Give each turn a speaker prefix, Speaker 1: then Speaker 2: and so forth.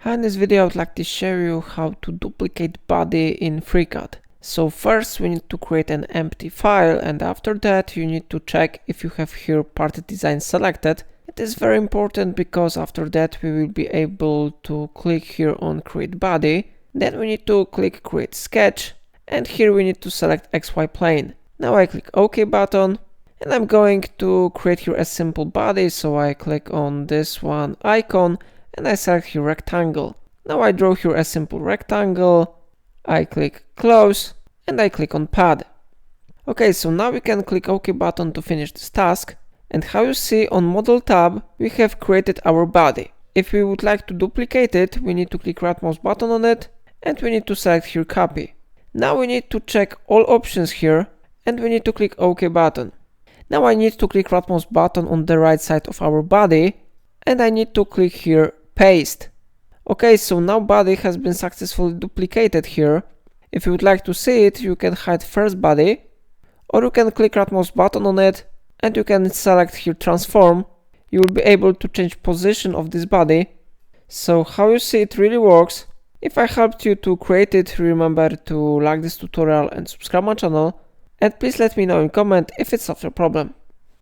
Speaker 1: Hi, in this video I would like to show you how to duplicate body in FreeCAD. So first we need to create an empty file, and after that you need to check if you have here part design selected. It is very important because after that we will be able to click here on create body. Then we need to click create sketch, and here we need to select XY plane. Now I click OK button, and I'm going to create here a simple body, so I click on this one icon and I select here rectangle. Now I draw here a simple rectangle, I click close and I click on pad. Okay, so now we can click OK button to finish this task, and how you see on model tab we have created our body. If we would like to duplicate it, we need to click right mouse button on it and we need to select here copy. Now we need to check all options here and we need to click OK button. Now I need to click right mouse button on the right side of our body and I need to click here paste. Okay, so now body has been successfully duplicated here. If you would like to see it, you can hide first body, or you can click right mouse button on it and you can select here transform. You will be able to change position of this body. So how you see it really works. If I helped you to create it, remember to like this tutorial and subscribe my channel, and please let me know in comment if it solves your problem.